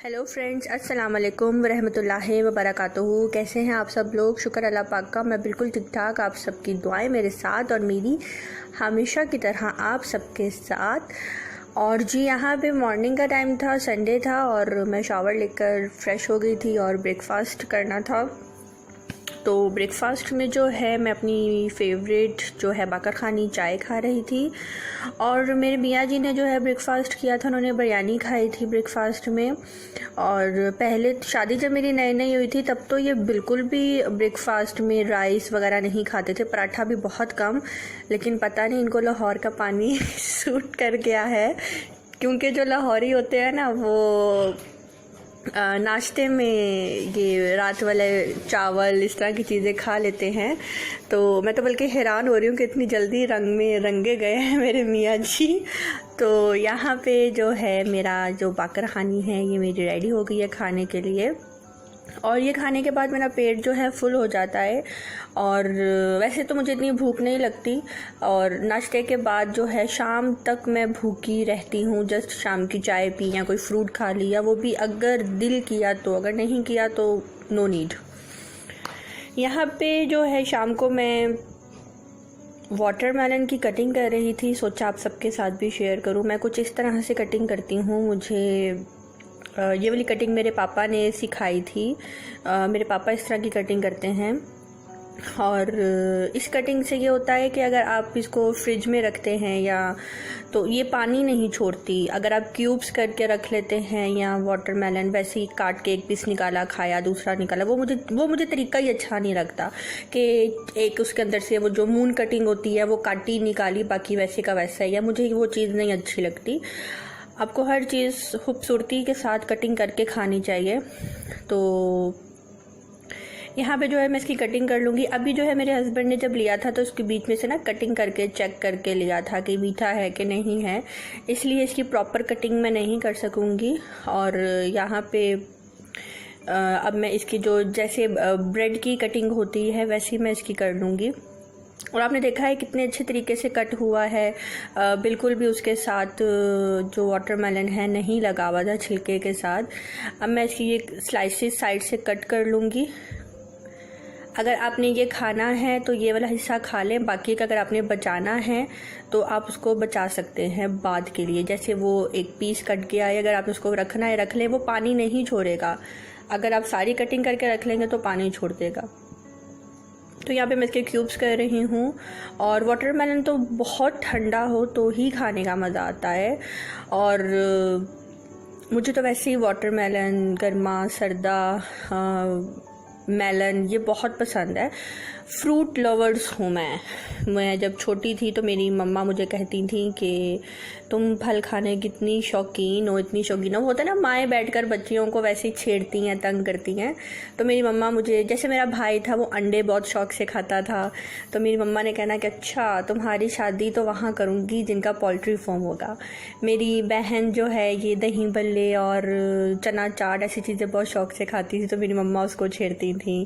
Hello friends, अस्सलाम वालेकुम रहमतुल्लाहि व बरकातुहू। कैसे हैं आप सब लोग? शुक्र अल्लाह पाक का, मैं बिल्कुल ठीक ठाक। आप सबकी दुआएं मेरे साथ और मेरी हमेशा की तरह आप सबके साथ। और जी, यहाँ पे मॉर्निंग का टाइम था, संडे था और मैं शावर लेकर फ्रेश हो गई थी और ब्रेकफास्ट करना था। तो ब्रेकफास्ट में जो है मैं अपनी फेवरेट जो है बाकरखानी चाय खा रही थी। और मेरे मियाँ जी ने जो है ब्रेकफास्ट किया था, उन्होंने बिरयानी खाई थी ब्रेकफास्ट में। और पहले शादी जब मेरी नई नई हुई थी तब तो ये बिल्कुल भी ब्रेकफास्ट में राइस वगैरह नहीं खाते थे, पराठा भी बहुत कम। लेकिन पता नहीं इनको लाहौर का पानी सूट कर गया है, क्योंकि जो लाहौरी होते हैं ना वो नाश्ते में ये रात वाले चावल इस तरह की चीज़ें खा लेते हैं। तो मैं तो बल्कि हैरान हो रही हूँ कि इतनी जल्दी रंग में रंगे गए हैं मेरे मियाँ जी। तो यहाँ पे जो है मेरा जो बाकरखानी है ये मेरी रेडी हो गई है खाने के लिए। और ये खाने के बाद मेरा पेट जो है फुल हो जाता है। और वैसे तो मुझे इतनी भूख नहीं लगती, और नाश्ते के बाद जो है शाम तक मैं भूखी रहती हूँ। जस्ट शाम की चाय पी या कोई फ्रूट खा लिया, वो भी अगर दिल किया तो, अगर नहीं किया तो नो नीड। यहाँ पे जो है शाम को मैं वाटरमेलन की कटिंग कर रही थी, सोचा आप सबके साथ भी शेयर करूँ। मैं कुछ इस तरह से कटिंग करती हूँ। मुझे ये वाली कटिंग मेरे पापा ने सिखाई थी। मेरे पापा इस तरह की कटिंग करते हैं। और इस कटिंग से ये होता है कि अगर आप इसको फ्रिज में रखते हैं या तो ये पानी नहीं छोड़ती। अगर आप क्यूब्स करके रख लेते हैं या वाटरमेलन वैसे ही काट के एक पीस निकाला, खाया, दूसरा निकाला, वो मुझे तरीका ही अच्छा नहीं लगता कि एक उसके अंदर से वो जो मून कटिंग होती है वो काटी निकाली, बाकी वैसे का वैसा है, या मुझे वो चीज़ नहीं अच्छी लगती। आपको हर चीज़ खूबसूरती के साथ कटिंग करके खानी चाहिए। तो यहाँ पे जो है मैं इसकी कटिंग कर लूँगी। अभी जो है मेरे हस्बैंड ने जब लिया था तो उसके बीच में से ना कटिंग करके चेक करके लिया था कि मीठा है कि नहीं है, इसलिए इसकी प्रॉपर कटिंग मैं नहीं कर सकूँगी। और यहाँ पे अब मैं इसकी जो जैसे ब्रेड की कटिंग होती है वैसी मैं इसकी कर लूँगी। और आपने देखा है कितने अच्छे तरीके से कट हुआ है, बिल्कुल भी उसके साथ जो वाटरमेलन है नहीं लगा हुआ था छिलके के साथ। अब मैं इसकी ये स्लाइसेस साइड से कट कर लूँगी। अगर आपने ये खाना है तो ये वाला हिस्सा खा लें, बाकी का अगर आपने बचाना है तो आप उसको बचा सकते हैं बाद के लिए। जैसे वो एक पीस कट गया है, अगर आप उसको रखना है रख लें, वो पानी नहीं छोड़ेगा। अगर आप सारी कटिंग करके रख लेंगे तो पानी छोड़ देगा। तो यहाँ पे मैं इसके क्यूब्स कर रही हूँ। और वाटरमेलन तो बहुत ठंडा हो तो ही खाने का मज़ा आता है। और मुझे तो वैसे ही वाटरमेलन, गर्मा सर्दा मेलन ये बहुत पसंद है। फ्रूट लवर्स हूँ मैं जब छोटी थी तो मेरी मम्मा मुझे कहती थी कि तुम फल खाने की इतनी शौकीन हो, इतनी शौकीन हो। होता है ना, माएँ बैठकर बच्चियों को वैसे ही छेड़ती हैं, तंग करती हैं। तो मेरी मम्मा मुझे, जैसे मेरा भाई था वो अंडे बहुत शौक से खाता था, तो मेरी मम्मा ने कहना कि अच्छा तुम्हारी शादी तो वहाँ करूँगी जिनका पोल्ट्री फार्म होगा। मेरी बहन जो है ये दही बल्ले और चना चाट ऐसी चीज़ें बहुत शौक से खाती थी, तो मेरी मम्मा उसको छेड़ती थी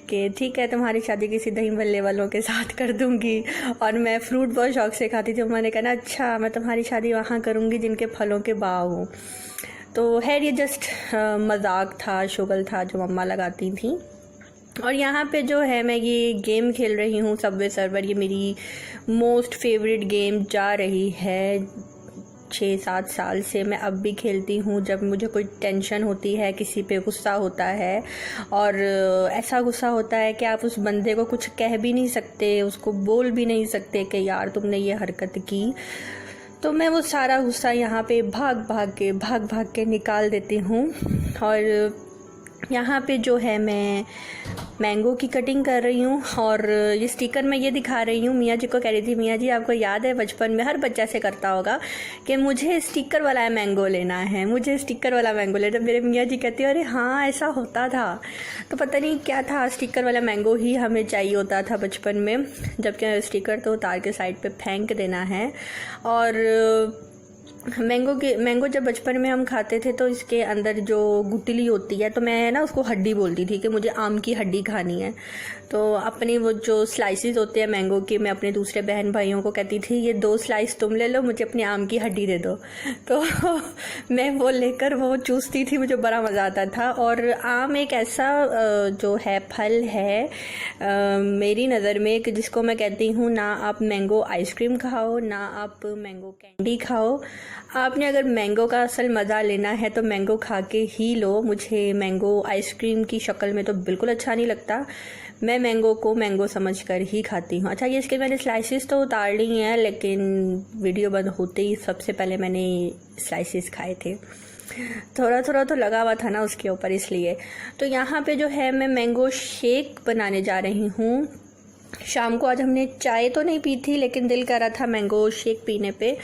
कि ठीक है तुम्हारी शादी किसी दही बल्ले वालों के साथ कर दूंगी। और मैं फ्रूट बहुत शौक से खाती थी, मैंने कहना अच्छा मैं तुम्हारी शादी वहाँ करूँगी जिनके फलों के बाग हों। तो खैर ये जस्ट मजाक था, शुगल था जो मम्मा लगाती थी। और यहाँ पे जो है मैं ये गेम खेल रही हूँ, सबवे सर्वर। ये मेरी मोस्ट फेवरेट गेम जा रही है 6-7 साल से। मैं अब भी खेलती हूँ जब मुझे कोई टेंशन होती है, किसी पे गुस्सा होता है, और ऐसा गुस्सा होता है कि आप उस बंदे को कुछ कह भी नहीं सकते, उसको बोल भी नहीं सकते कि यार तुमने ये हरकत की। तो मैं वो सारा गुस्सा यहाँ पे भाग भाग के निकाल देती हूँ। और यहाँ पे जो है मैं मैंगो की कटिंग कर रही हूँ। और ये स्टिकर मैं ये दिखा रही हूँ, मियाँ जी को कह रही थी, मियाँ जी आपको याद है बचपन में हर बच्चा से करता होगा कि मुझे स्टिकर वाला मैंगो लेना है, मुझे स्टिकर वाला मैंगो लेना। मेरे मियाँ जी कहती है अरे हाँ ऐसा होता था। तो पता नहीं क्या था, स्टिकर वाला मैंगो ही हमें चाहिए होता था बचपन में, जबकि स्टिकर तो उतार के साइड पर फेंक देना है। और मैंगो जब बचपन में हम खाते थे तो इसके अंदर जो गुठली होती है तो मैं ना उसको हड्डी बोलती थी कि मुझे आम की हड्डी खानी है। तो अपनी वो जो स्लाइसेस होते हैं मैंगो के, मैं अपने दूसरे बहन भाइयों को कहती थी ये 2 स्लाइस तुम ले लो, मुझे अपनी आम की हड्डी दे दो। तो मैं वो लेकर वो चूसती थी, मुझे बड़ा मज़ा आता था। और आम एक ऐसा जो है फल है मेरी नज़र में कि जिसको मैं कहती हूँ ना आप मैंगो आइसक्रीम खाओ ना आप मैंगो कैंडी खाओ, आपने अगर मैंगो का असल मज़ा लेना है तो मैंगो खा के ही लो। मुझे मैंगो आइसक्रीम की शक्ल में तो बिल्कुल अच्छा नहीं लगता, मैं मैंगो को मैंगो समझकर ही खाती हूँ। अच्छा, ये इसके मैंने स्लाइसेस तो उतार ली हैं, लेकिन वीडियो बंद होते ही सबसे पहले मैंने स्लाइसेस खाए थे। थोड़ा थोड़ा तो लगा हुआ था ना उसके ऊपर, इसलिए। तो यहाँ पे जो है मैं मैंगो शेक बनाने जा रही हूँ। शाम को आज हमने चाय तो नहीं पी थी, लेकिन दिल कर रहा था मैंगो शेक पीने पे,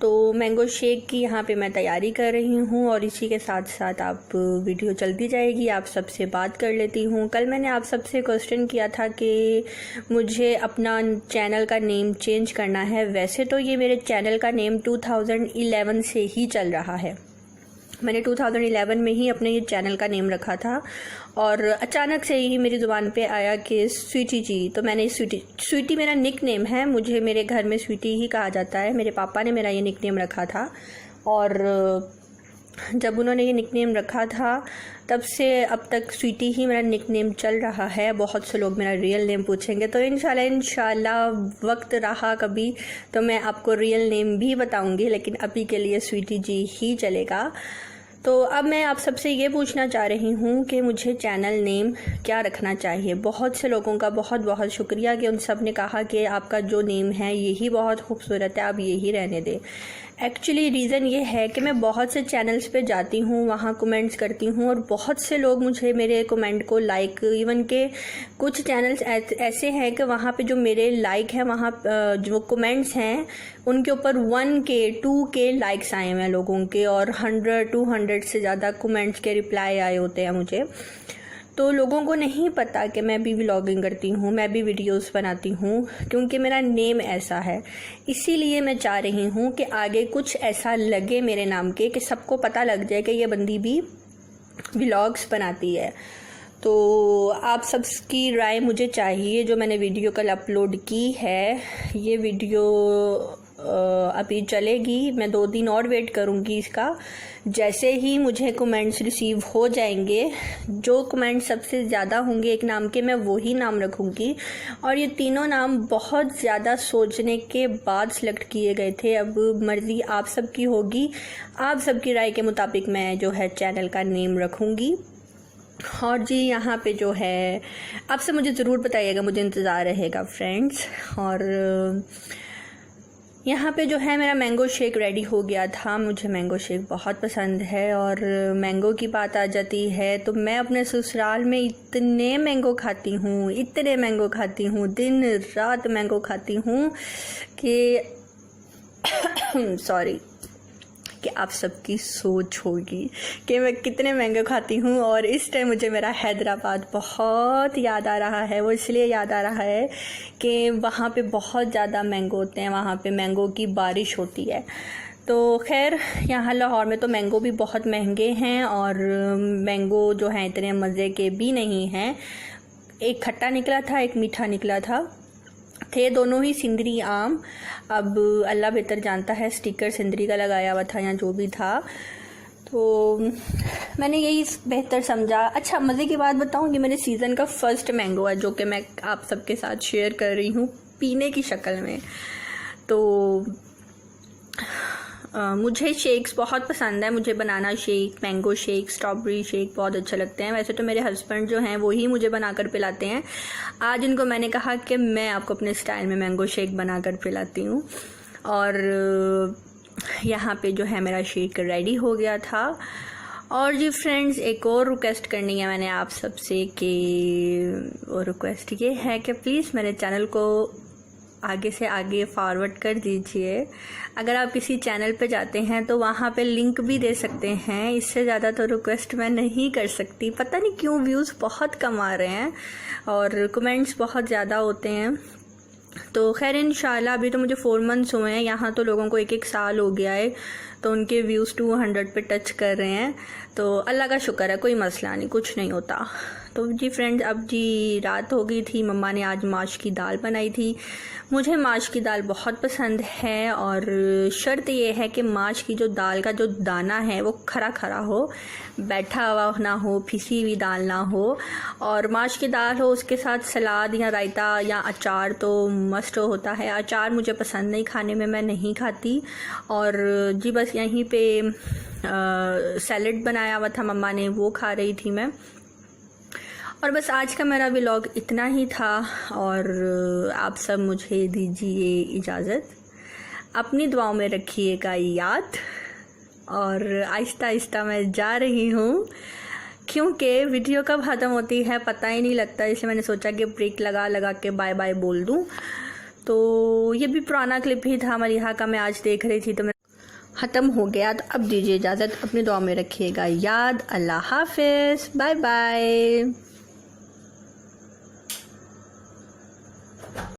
तो मैंगो शेक की यहाँ पे मैं तैयारी कर रही हूँ। और इसी के साथ साथ आप वीडियो चलती जाएगी, आप सबसे बात कर लेती हूँ। कल मैंने आप सबसे क्वेश्चन किया था कि मुझे अपना चैनल का नेम चेंज करना है। वैसे तो ये मेरे चैनल का नेम 2011 से ही चल रहा है, मैंने 2011 में ही अपने ये चैनल का नेम रखा था। और अचानक से ही मेरी ज़ुबान पे आया कि स्वीटी जी, तो मैंने स्वीटी मेरा निक नेम है, मुझे मेरे घर में स्वीटी ही कहा जाता है। मेरे पापा ने मेरा ये निक नेम रखा था, और जब उन्होंने ये निक नेम रखा था तब से अब तक स्वीटी ही मेरा निक नेम चल रहा है। बहुत से लोग मेरा रियल नेम पूछेंगे, तो इंशाल्लाह वक्त रहा कभी तो मैं आपको रियल नेम भी बताऊंगी, लेकिन अभी के लिए स्वीटी जी ही चलेगा। तो अब मैं आप सबसे ये पूछना चाह रही हूँ कि मुझे चैनल नेम क्या रखना चाहिए। बहुत से लोगों का बहुत बहुत शुक्रिया कि उन सब ने कहा कि आपका जो नेम है यही बहुत खूबसूरत है, आप यही रहने दें। एक्चुअली रीज़न ये है कि मैं बहुत से चैनल्स पे जाती हूँ, वहाँ कमेंट्स करती हूँ, और बहुत से लोग मुझे मेरे कमेंट को लाइक, इवन के कुछ चैनल्स ऐसे हैं कि वहाँ पे जो मेरे लाइक हैं, वहाँ जो कमेंट्स हैं उनके ऊपर 1K 2K लाइक्स आए हैं लोगों के, और 100-200 से ज़्यादा कमेंट्स के रिप्लाई आए होते हैं मुझे। तो लोगों को नहीं पता कि मैं भी व्लॉगिंग करती हूँ, मैं भी वीडियोस बनाती हूँ, क्योंकि मेरा नेम ऐसा है। इसीलिए मैं चाह रही हूँ कि आगे कुछ ऐसा लगे मेरे नाम के कि सबको पता लग जाए कि ये बंदी भी व्लॉग्स बनाती है। तो आप सबकी राय मुझे चाहिए। जो मैंने वीडियो कल अपलोड की है, ये वीडियो अभी चलेगी, मैं 2 दिन और वेट करूँगी इसका। जैसे ही मुझे कमेंट्स रिसीव हो जाएंगे, जो कमेंट सबसे ज़्यादा होंगे एक नाम के, मैं वही नाम रखूँगी। और ये तीनों नाम बहुत ज़्यादा सोचने के बाद सिलेक्ट किए गए थे। अब मर्ज़ी आप सबकी होगी, आप सबकी राय के मुताबिक मैं जो है चैनल का नेम रखूँगी। और जी यहाँ पे जो है आपसे मुझे ज़रूर बताइएगा, मुझे इंतज़ार रहेगा फ्रेंड्स। और यहाँ पे जो है मेरा मैंगो शेक रेडी हो गया था। मुझे मैंगो शेक बहुत पसंद है, और मैंगो की बात आ जाती है तो मैं अपने ससुराल में इतने मैंगो खाती हूँ, दिन रात मैंगो खाती हूँ कि सॉरी, कि आप सबकी सोच होगी कि मैं कितने मैंगो खाती हूँ। और इस टाइम मुझे मेरा हैदराबाद बहुत याद आ रहा है। वो इसलिए याद आ रहा है कि वहाँ पे बहुत ज़्यादा मैंगो होते हैं, वहाँ पे मैंगो की बारिश होती है। तो खैर यहाँ लाहौर में तो मैंगो भी बहुत महंगे हैं, और मैंगो जो हैं इतने मज़े के भी नहीं हैं। एक खट्टा निकला था, एक मीठा निकला था, थे दोनों ही सिंदरी आम। अब अल्लाह बेहतर जानता है, स्टिकर सिंदरी का लगाया हुआ था या जो भी था, तो मैंने यही बेहतर समझा। अच्छा, मज़े की बात बताऊँ, ये मेरे सीज़न का फर्स्ट मैंगो है जो कि मैं आप सबके साथ शेयर कर रही हूँ पीने की शक्ल में। तो मुझे शेक्स बहुत पसंद है, मुझे banana shake, mango shake, strawberry shake बहुत अच्छे लगते हैं। वैसे तो मेरे हस्बैंड जो हैं वो ही मुझे बनाकर पिलाते हैं। आज इनको मैंने कहा कि मैं आपको अपने स्टाइल में मैंगो शेक बनाकर पिलाती हूँ। और यहाँ पे जो है मेरा शेक रेडी हो गया था। और जी फ्रेंड्स, एक और रिक्वेस्ट करनी है मैंने आप सबसे कि वो रिक्वेस्ट ये है कि प्लीज़ मेरे चैनल को आगे से आगे फॉरवर्ड कर दीजिए। अगर आप किसी चैनल पे जाते हैं तो वहाँ पे लिंक भी दे सकते हैं। इससे ज़्यादा तो रिक्वेस्ट मैं नहीं कर सकती। पता नहीं क्यों व्यूज़ बहुत कम आ रहे हैं और कमेंट्स बहुत ज़्यादा होते हैं। तो खैर इंशाल्लाह, अभी तो मुझे 4 मंथ्स हुए हैं, यहाँ तो लोगों को 1-1 साल हो गया है। तो उनके व्यूज़ 200 पे टच कर रहे हैं। तो अल्लाह का शुक्र है, कोई मसला नहीं, कुछ नहीं होता। तो जी फ्रेंड्स, अब जी रात हो गई थी। मम्मा ने आज माश की दाल बनाई थी। मुझे माश की दाल बहुत पसंद है और शर्त ये है कि माश की जो दाल का जो दाना है वो खरा खरा हो, बैठा हुआ ना हो, फिसी हुई दाल ना हो, और माश की दाल हो, उसके साथ सलाद या रायता या अचार तो मस्ट होता है। अचार मुझे पसंद नहीं, खाने में मैं नहीं खाती। और जी बस यहीं पे सैलेड बनाया हुआ था मम्मा ने, वो खा रही थी मैं। और बस आज का मेरा व्लॉग इतना ही था और आप सब मुझे दीजिए इजाज़त। अपनी दुआओं में रखिएगा याद। और आहिस्ता आहिस्ता मैं जा रही हूँ क्योंकि वीडियो कब ख़त्म होती है पता ही नहीं लगता, इसलिए मैंने सोचा कि ब्रेक लगा लगा के बाय बाय बोल दूँ। तो ये भी पुराना क्लिप ही था मलिहा का, मैं आज देख रही थी तो मैं ख़त्म हो गया। तो अब दीजिए इजाज़त, अपनी दुआ में रखिएगा याद। अल्लाह हाफिज़, बाय बाय।